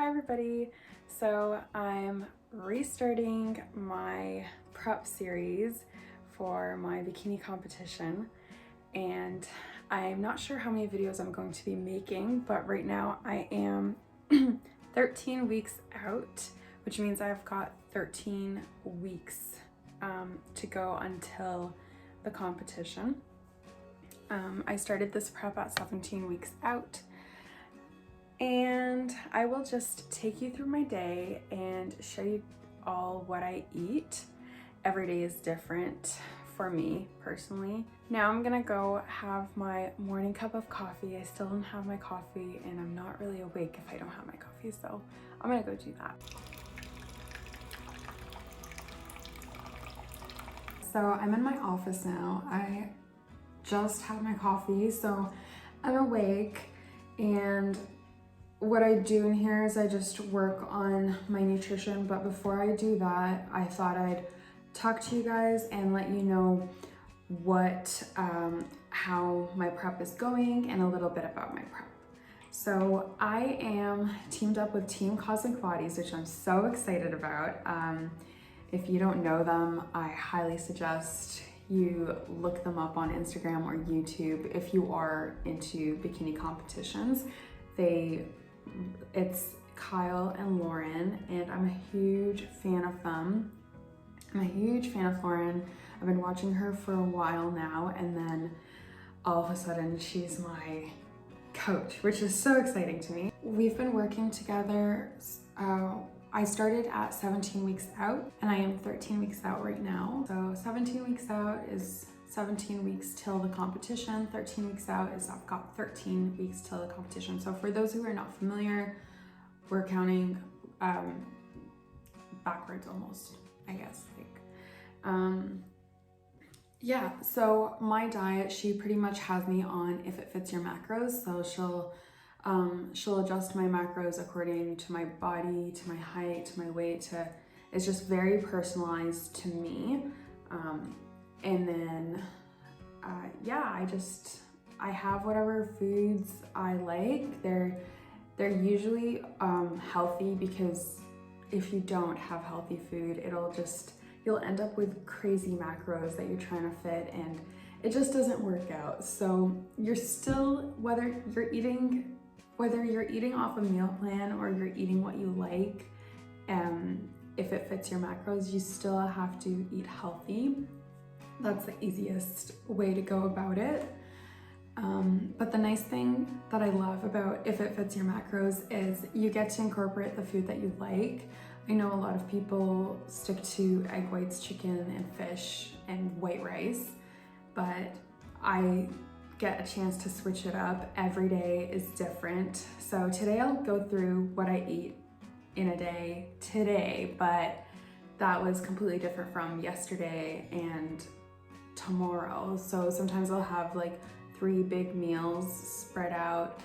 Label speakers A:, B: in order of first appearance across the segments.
A: Hi everybody! So I'm restarting my prep series for my bikini competition, and I'm not sure how many videos I'm going to be making, but right now I am 13 weeks out, which means I've got 13 weeks to go until the competition. I started this prep at 17 weeks out, and I will just take you through my day and show you all what I eat. Every day is different for me personally. Now I'm gonna go have my morning cup of coffee. I still don't have my coffee and I'm not really awake if I don't have my coffee, so I'm gonna go do that. So I'm in my office now. I just had my coffee, so I'm awake, and what I do in here is I just work on my nutrition, but before I do that, I thought I'd talk to you guys and let you know how my prep is going and a little bit about my prep. So I am teamed up with Team Cosmic Bodies, which I'm so excited about. If you don't know them, I highly suggest you look them up on Instagram or YouTube if you are into bikini competitions. It's Kyle and Lauren, and I'm a huge fan of them. I'm a huge fan of Lauren. I've been watching her for a while now, and then all of a sudden she's my coach, which is so exciting to me. We've been working together. I started at 17 weeks out, and I am 13 weeks out right now. So 17 weeks out is 17 weeks till the competition. 13 weeks out is I've got 13 weeks till the competition. So for those who are not familiar, we're counting backwards almost, I guess. Yeah, so my diet, she pretty much has me on If It Fits Your Macros. So she'll adjust my macros according to my body, to my height, to my weight. It's just very personalized to me. And then, yeah, I have whatever foods I like. They're usually healthy, because if you don't have healthy food, you'll end up with crazy macros that you're trying to fit, and it just doesn't work out. So you're still, whether you're eating off a meal plan or you're eating what you like, if it fits your macros, you still have to eat healthy. That's the easiest way to go about it. But the nice thing that I love about If It Fits Your Macros is you get to incorporate the food that you like. I know a lot of people stick to egg whites, chicken, and fish, and white rice, but I get a chance to switch it up. Every day is different. So today I'll go through what I eat in a day today, but that was completely different from yesterday and tomorrow. So sometimes I'll have like 3 big meals spread out,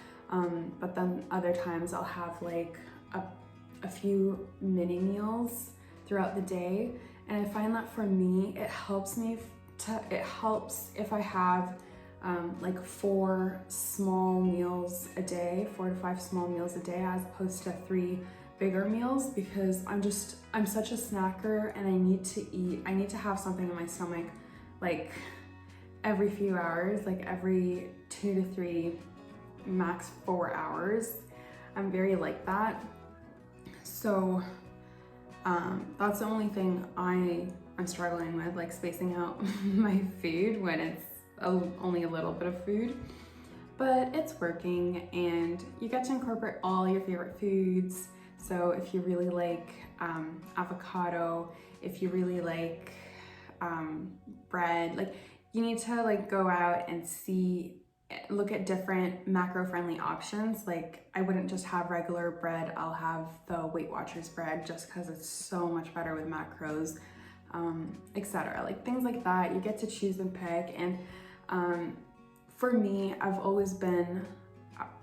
A: but then other times I'll have like a few mini meals throughout the day. And I find that for me, it helps if I have like 4 small meals a day, 4 to 5 small meals a day, as opposed to 3 bigger meals, because I'm such a snacker, and I need to have something in my stomach like every few hours, like every 2 to 3, max 4 hours. I'm very like that. So that's the only thing I'm struggling with, like spacing out my food when it's only a little bit of food. But it's working, and you get to incorporate all your favorite foods. So if you really like avocado, if you really like bread, like you need to like go out and look at different macro-friendly options. Like I wouldn't just have regular bread, I'll have the Weight Watchers bread just because it's so much better with macros, etc. Like things like that, you get to choose and pick. And for me, I've always been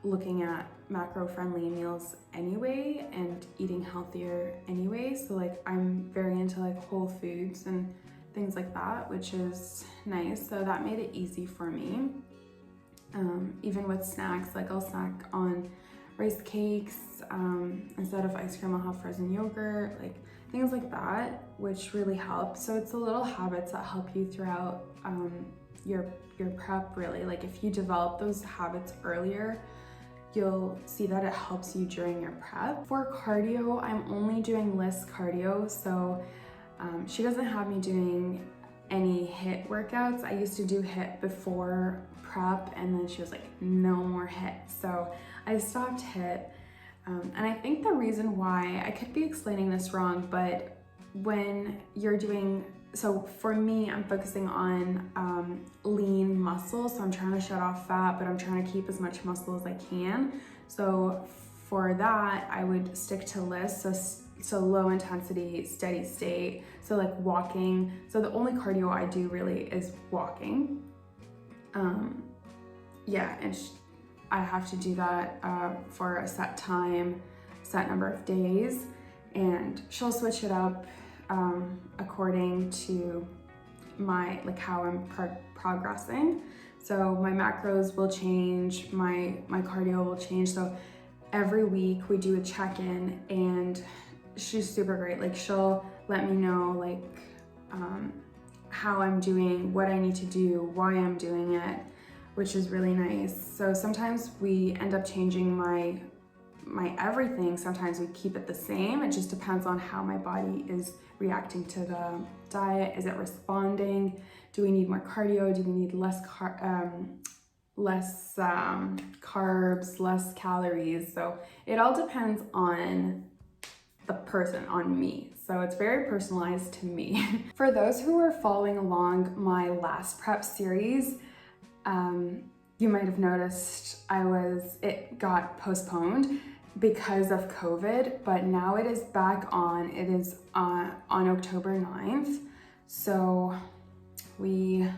A: looking at macro-friendly meals anyway and eating healthier anyway. So like I'm very into like whole foods and things like that, which is nice. So that made it easy for me. Even with snacks, like I'll snack on rice cakes, Instead of ice cream, I'll have frozen yogurt, like things like that, which really help. So it's the little habits that help you throughout your prep, really. Like if you develop those habits earlier, you'll see that it helps you during your prep. For cardio, I'm only doing Liz cardio, so she doesn't have me doing any HIIT workouts. I used to do HIIT before prep, and then she was like, no more HIIT. So I stopped HIIT. And I think the reason why, I could be explaining this wrong, but when you're doing, so for me, I'm focusing on lean muscle. So I'm trying to shed off fat, but I'm trying to keep as much muscle as I can. So for that, I would stick to Liz, so low intensity, steady state. So like walking. So the only cardio I do really is walking. Yeah, and I have to do that for a set time, set number of days, and she'll switch it up according to my, like how I'm progressing. So my macros will change, my cardio will change. So every week we do a check-in, and she's super great. Like she'll let me know like how I'm doing, what I need to do, why I'm doing it, which is really nice. So sometimes we end up changing my everything. Sometimes we keep it the same. It just depends on how my body is reacting to the diet. Is it responding? Do we need more cardio? Do we need less carbs, less calories? So it all depends on the person, on me. So it's very personalized to me. For those who are following along my last prep series, you might have noticed it got postponed because of COVID, but now it is back on. It is on October 9th. So we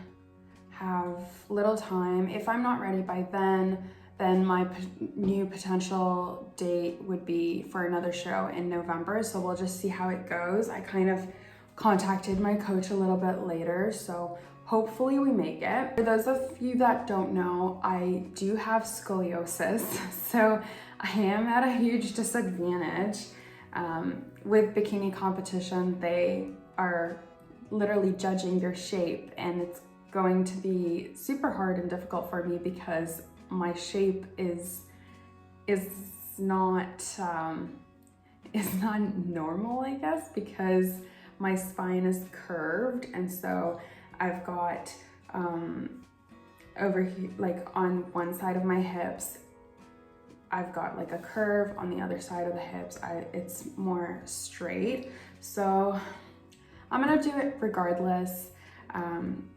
A: have little time. If I'm not ready by then my new potential date would be for another show in November. So we'll just see how it goes. I kind of contacted my coach a little bit later, so hopefully we make it. For those of you that don't know, I do have scoliosis, so I am at a huge disadvantage. With bikini competition, they are literally judging your shape, and it's going to be super hard and difficult for me because my shape is not normal, I guess, because my spine is curved, and so I've got over here, like on one side of my hips, I've got like a curve. On the other side of the hips, it's more straight. So I'm gonna do it regardless. I'm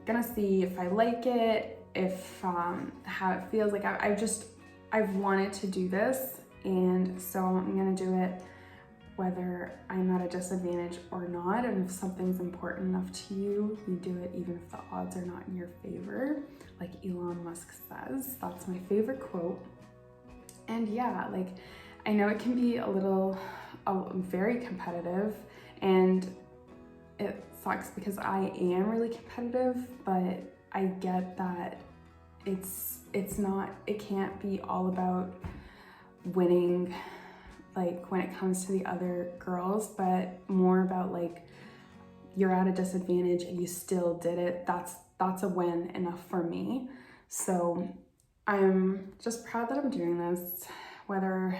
A: gonna see if I like it, if how it feels. Like I've wanted to do this, and so I'm gonna do it whether I'm at a disadvantage or not. And if something's important enough to you, you do it even if the odds are not in your favor, like Elon Musk says. That's my favorite quote. And yeah, like I know it can be very competitive, and it sucks because I am really competitive, but I get that it can't be all about winning, like when it comes to the other girls, but more about like you're at a disadvantage and you still did it. That's a win enough for me. So I'm just proud that I'm doing this, whether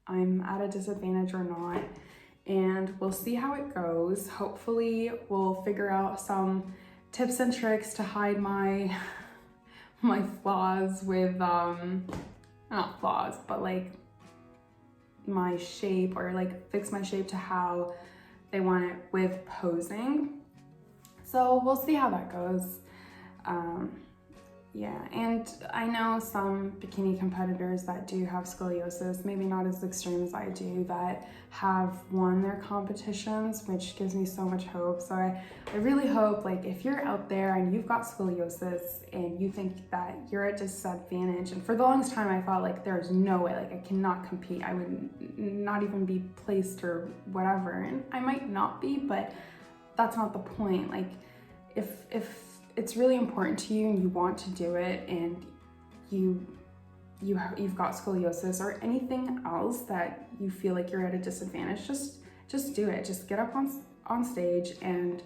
A: I'm at a disadvantage or not, and we'll see how it goes. Hopefully we'll figure out some tips and tricks to hide my flaws with not flaws, but like my shape, or like fix my shape to how they want it with posing. So we'll see how that goes. Yeah, and I know some bikini competitors that do have scoliosis, maybe not as extreme as I do, that have won their competitions, which gives me so much hope. So I really hope, like, if you're out there and you've got scoliosis and you think that you're at disadvantage, and for the longest time I thought like there's no way, like I cannot compete, I would not even be placed or whatever, and I might not be, but that's not the point. Like if it's really important to you and you want to do it, and you you've got scoliosis or anything else that you feel like you're at a disadvantage, just do it. Just get up on stage and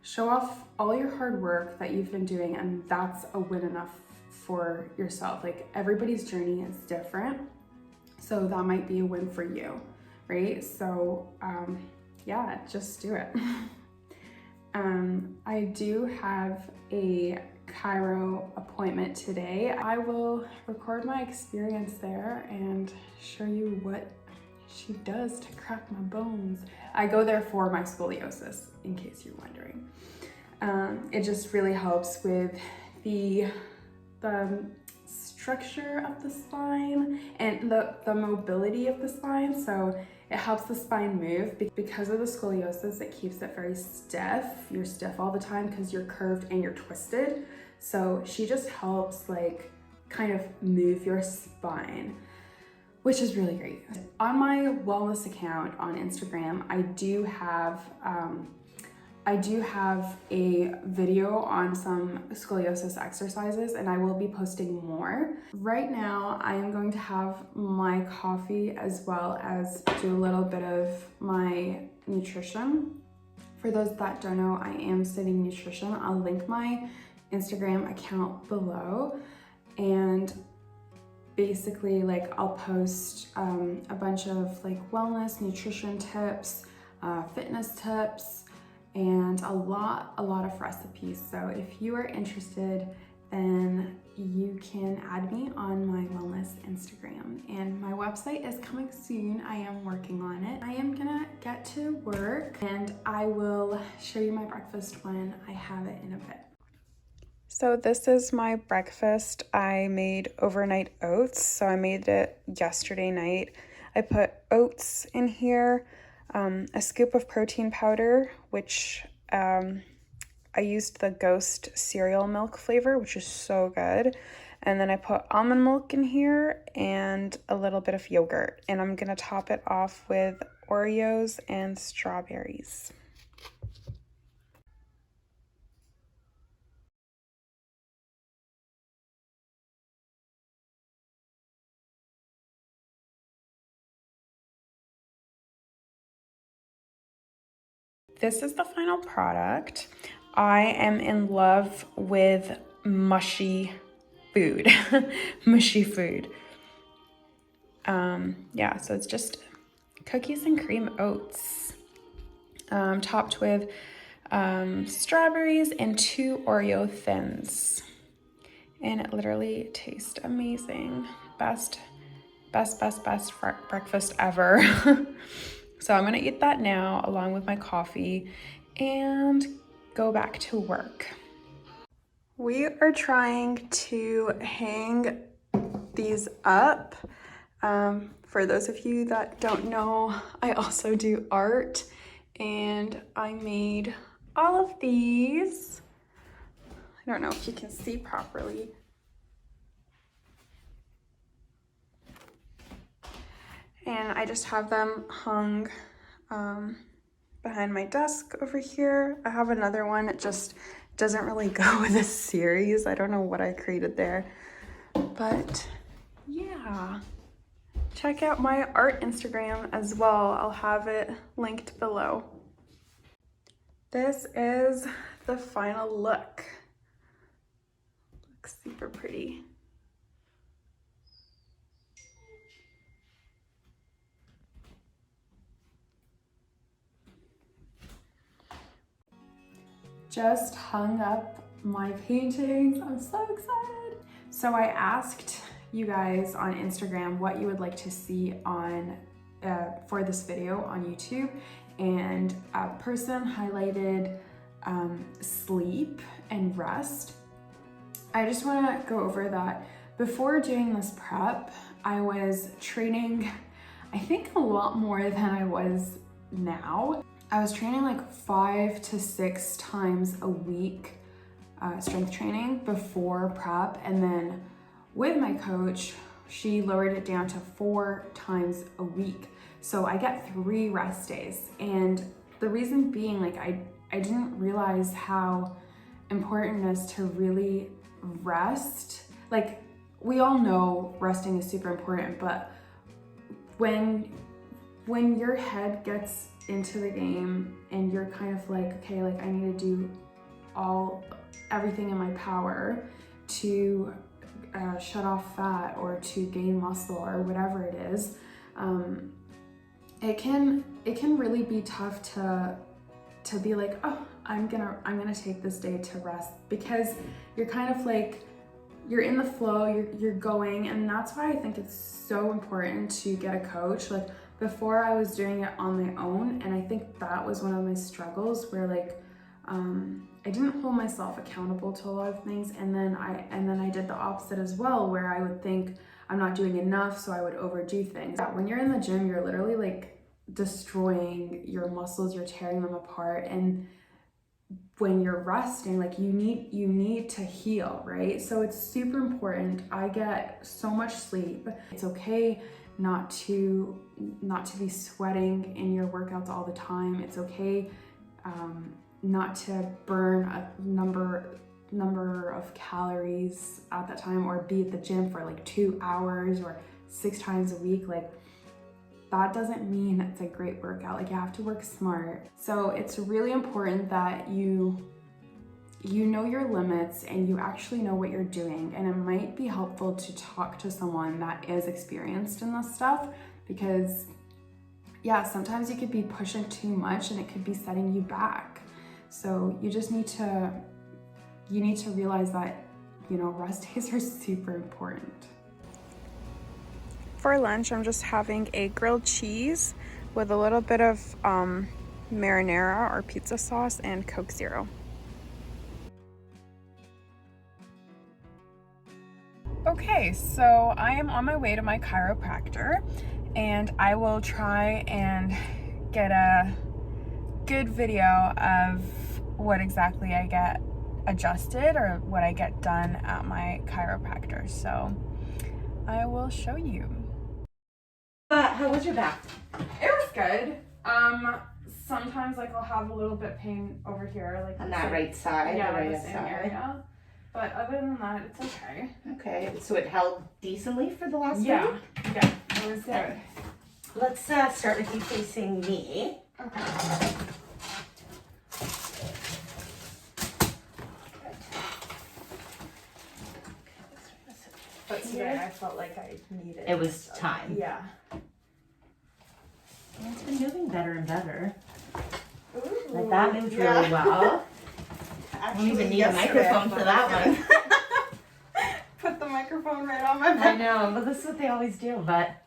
A: show off all your hard work that you've been doing, and that's a win enough for yourself. Like, everybody's journey is different, so that might be a win for you, right? So yeah, just do it. I do have a Chiro appointment today. I will record my experience there and show you what she does to crack my bones. I go there for my scoliosis, in case you're wondering. It just really helps with the structure of the spine and the mobility of the spine. So it helps the spine move. Because of the scoliosis, it keeps it very stiff. You're stiff all the time because you're curved and you're twisted. So she just helps like kind of move your spine, which is really great. On my wellness account on Instagram, I do have a video on some scoliosis exercises, and I will be posting more. Right now, I am going to have my coffee as well as do a little bit of my nutrition. For those that don't know, I am studying nutrition. I'll link my Instagram account below, and basically like I'll post a bunch of like wellness, nutrition tips, fitness tips, and a lot of recipes. So if you are interested, then you can add me on my wellness Instagram. And my website is coming soon. I am working on it. I am gonna get to work, and I will show you my breakfast when I have it in a bit. So this is my breakfast. I made overnight oats. So I made it yesterday night. I put oats in here, a scoop of protein powder, which I used the Ghost cereal milk flavor, which is so good. And then I put almond milk in here and a little bit of yogurt. And I'm gonna top it off with Oreos and strawberries. This is the final product. I am in love with mushy food. Mushy food. Yeah, so it's just cookies and cream oats, topped with strawberries and 2 Oreo thins. And it literally tastes amazing. Best breakfast ever. So I'm gonna eat that now along with my coffee and go back to work. We are trying to hang these up. For those of you that don't know, I also do art, and I made all of these. I don't know if you can see properly. And I just have them hung behind my desk over here. I have another one. It just doesn't really go with this series. I don't know what I created there. But yeah, check out my art Instagram as well. I'll have it linked below. This is the final look. Looks super pretty. Just hung up my paintings. I'm so excited. So I asked you guys on Instagram what you would like to see on for this video on YouTube, and a person highlighted sleep and rest. I just want to go over that. Before doing this prep, I was training, I think, a lot more than I was now. I was training like 5 to 6 times a week, strength training before prep, and then with my coach, she lowered it down to 4 times a week. So I get 3 rest days, and the reason being, like, I didn't realize how important it is to really rest. Like, we all know resting is super important, but when your head gets into the game and you're kind of like, okay, like I need to do everything in my power to shut off fat or to gain muscle or whatever it is, it can really be tough to be like, oh, I'm gonna take this day to rest, because you're kind of like, you're in the flow, you're going. And that's why I think it's so important to get a coach. Like before I was doing it on my own, and I think that was one of my struggles, where like I didn't hold myself accountable to a lot of things, and then I did the opposite as well, where I would think I'm not doing enough, so I would overdo things. When you're in the gym, you're literally like destroying your muscles, you're tearing them apart, and when you're resting, like you need to heal, right? So it's super important. I get so much sleep. It's okay not to be sweating in your workouts all the time. It's okay not to burn a number of calories at that time, or be at the gym for like 2 hours or 6 times a week. Like that doesn't mean it's a great workout. Like you have to work smart. So it's really important that you know your limits and you actually know what you're doing. And it might be helpful to talk to someone that is experienced in this stuff, because yeah, sometimes you could be pushing too much and it could be setting you back. So you just need to realize that, you know, rest days are super important. For lunch, I'm just having a grilled cheese with a little bit of marinara or pizza sauce and Coke Zero. Okay, so I am on my way to my chiropractor, and I will try and get a good video of what exactly I get adjusted or what I get done at my chiropractor. So I will show you.
B: How was your back?
A: It was good. Sometimes like I'll have a little bit pain over here, like
B: on that right side,
A: yeah,
B: the right
A: the same
B: side
A: area. But other than that, it's okay.
B: Okay, so it held decently for the last week?
A: Yeah, it was good.
B: Let's start with you facing me.
A: Okay. But today I felt like I needed
B: it. Was time.
A: Yeah.
B: Well, it's been moving better and better.
A: Ooh,
B: like that moved really well. I don't even need a microphone for that one.
A: Put the microphone right on my back.
B: I know, but this is what they always do. But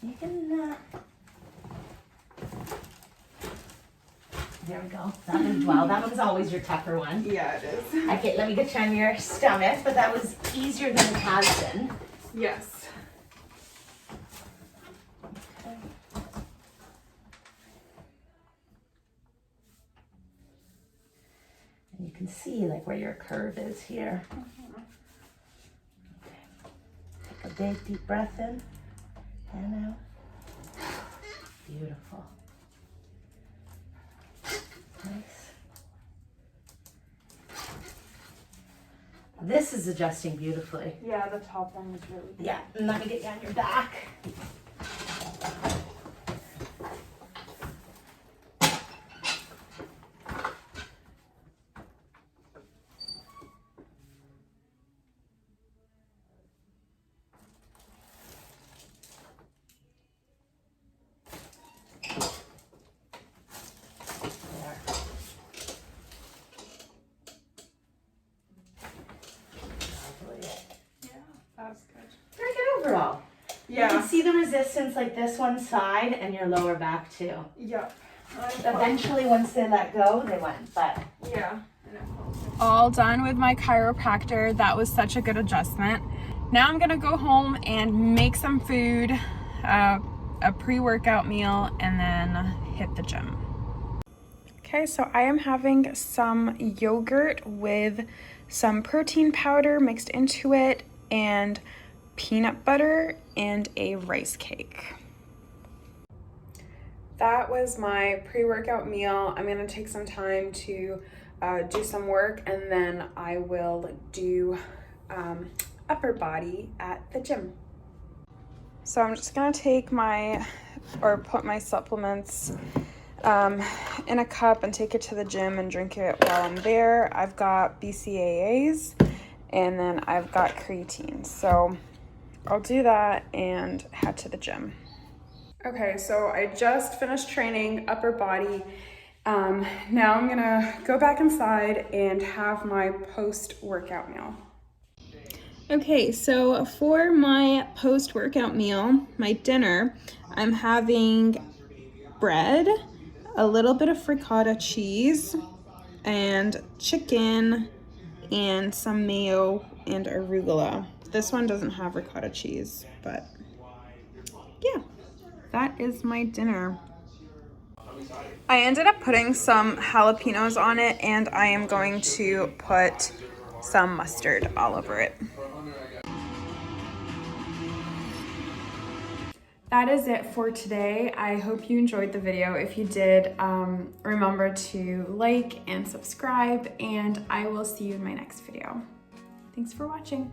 B: you can. There we go. That moved well. That one's always your tougher one.
A: Yeah, it is.
B: Okay, let me get you on your stomach, but that was easier than it has been.
A: Yes.
B: Okay. And you can see like where your curve is here. Okay. Take a big deep breath in and out. Beautiful. Nice. This is adjusting beautifully.
A: Yeah, the top one was really good.
B: Yeah, and let me get you on your back. Overall.
A: Yeah.
B: You can see the resistance like this one side and your lower back too.
A: Yep.
B: Eventually once they let go, they went, but.
A: Yeah. All done with my chiropractor. That was such a good adjustment. Now I'm gonna go home and make some food, a pre-workout meal, and then hit the gym. Okay, so I am having some yogurt with some protein powder mixed into it and peanut butter and a rice cake. That was my pre-workout meal. I'm gonna take some time to do some work, and then I will do upper body at the gym. So I'm just gonna take put my supplements in a cup and take it to the gym and drink it while I'm there. I've got BCAAs and then I've got creatine. So I'll do that and head to the gym. Okay, so I just finished training upper body. Now I'm gonna go back inside and have my post-workout meal. Okay, so for my post-workout meal, my dinner, I'm having bread, a little bit of ricotta cheese, and chicken, and some mayo and arugula. This one doesn't have ricotta cheese, but yeah, that is my dinner. I ended up putting some jalapenos on it, and I am going to put some mustard all over it. That is it for today. I hope you enjoyed the video. If you did, remember to like and subscribe, and I will see you in my next video. Thanks for watching.